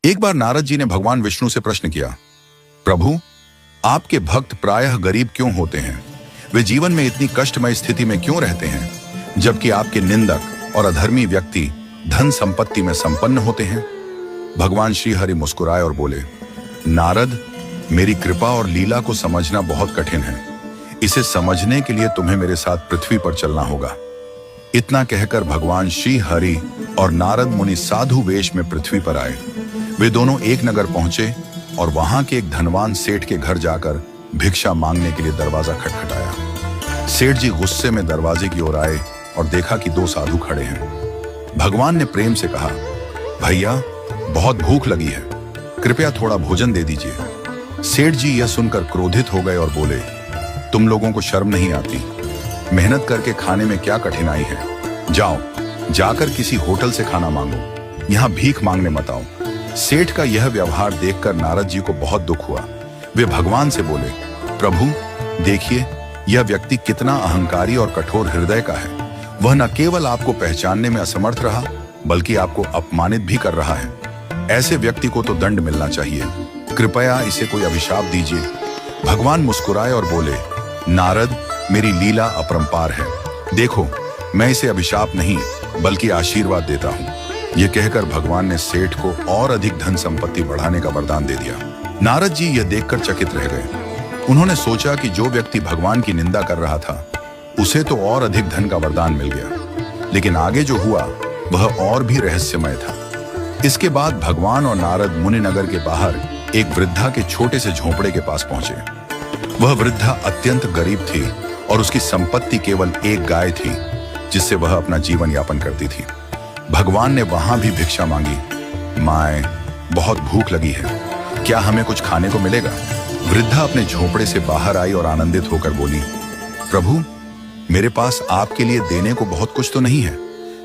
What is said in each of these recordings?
एक बार नारद जी ने भगवान विष्णु से प्रश्न किया, प्रभु, आपके भक्त प्रायः गरीब क्यों होते हैं? वे जीवन में इतनी कष्टमय स्थिति में क्यों रहते हैं, जबकि आपके निंदक और अधर्मी व्यक्ति धन संपत्ति में संपन्न होते हैं? भगवान श्री हरि मुस्कुराए और बोले, नारद, मेरी कृपा और लीला को समझना बहुत कठिन है। इसे समझने के लिए तुम्हें मेरे साथ पृथ्वी पर चलना होगा। इतना कहकर भगवान श्री हरि और नारद मुनि साधु वेश में पृथ्वी पर आए। वे दोनों एक नगर पहुंचे और वहां के एक धनवान सेठ के घर जाकर भिक्षा मांगने के लिए दरवाजा खटखटाया। सेठ जी गुस्से में दरवाजे की ओर आए और देखा कि दो साधु खड़े हैं। भगवान ने प्रेम से कहा, भैया, बहुत भूख लगी है, कृपया थोड़ा भोजन दे दीजिए। सेठ जी यह सुनकर क्रोधित हो गए और बोले, तुम लोगों को शर्म नहीं आती? मेहनत करके खाने में क्या कठिनाई है? जाओ, जाकर किसी होटल से खाना मांगो, यहाँ भीख मांगने मत आओ। सेठ का यह व्यवहार देखकर नारद जी को बहुत दुख हुआ। वे भगवान से बोले, प्रभु, देखिए, यह व्यक्ति कितना अहंकारी और कठोर हृदय का है। वह न केवल आपको पहचानने में असमर्थ रहा, बल्कि आपको अपमानित भी कर रहा है। ऐसे व्यक्ति को तो दंड मिलना चाहिए। कृपया इसे कोई अभिशाप दीजिए। भगवान मुस्कुराए और बोले, नारद, मेरी लीला अपरंपार है। देखो, मैं इसे अभिशाप नहीं बल्कि आशीर्वाद देता हूँ। यह कहकर भगवान ने सेठ को और अधिक धन संपत्ति बढ़ाने का वरदान दे दिया। नारद जी यह देखकर चकित रह गए। उन्होंने सोचा कि जो व्यक्ति भगवान की निंदा कर रहा था, उसे तो और अधिक धन का वरदान मिल गया, लेकिन आगे जो हुआ वह और भी रहस्यमय था। इसके बाद भगवान और नारद मुनि नगर के बाहर एक वृद्धा के छोटे से झोंपड़े के पास पहुंचे। वह वृद्धा अत्यंत गरीब थी और उसकी संपत्ति केवल एक गाय थी, जिससे वह अपना जीवन यापन करती थी। भगवान ने वहां भी भिक्षा मांगी। माए, बहुत भूख लगी है, क्या हमें कुछ खाने को मिलेगा? वृद्धा अपने झोंपड़े से बाहर आई और आनंदित होकर बोली, प्रभु, मेरे पास आपके लिए देने को बहुत कुछ तो नहीं है,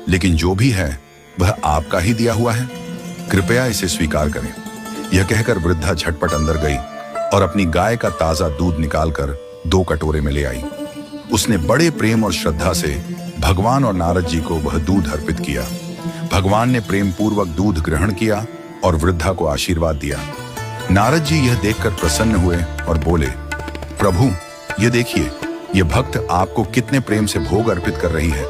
लेकिन जो भी है वह आपका ही दिया हुआ है। कृपया इसे स्वीकार करें। यह कहकर वृद्धा झटपट अंदर गई और अपनी गाय का ताजा दूध निकालकर 2 कटोरे में ले आई। उसने बड़े प्रेम और श्रद्धा से भगवान और नारद जी को वह दूध अर्पित किया। भगवान ने प्रेम पूर्वक दूध ग्रहण किया और वृद्धा को आशीर्वाद दिया। नारद जी यह देखकर प्रसन्न हुए और बोले, प्रभु, यह देखिए, यह भक्त आपको कितने प्रेम से भोग अर्पित कर रही है।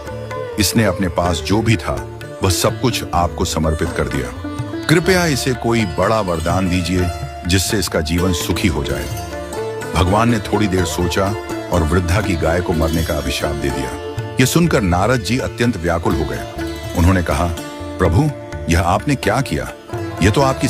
इसने अपने पास जो भी था वह सब कुछ आपको समर्पित कर दिया। कृपया इसे कोई बड़ा वरदान दीजिए जिससे इसका जीवन सुखी हो जाए। भगवान ने थोड़ी देर सोचा और वृद्धा की गाय को मरने का अभिशाप दे दिया। यह सुनकर नारद जी अत्यंत व्याकुल हो गए। उन्होंने कहा, प्रभु, यह आपने क्या किया? यह तो आपकी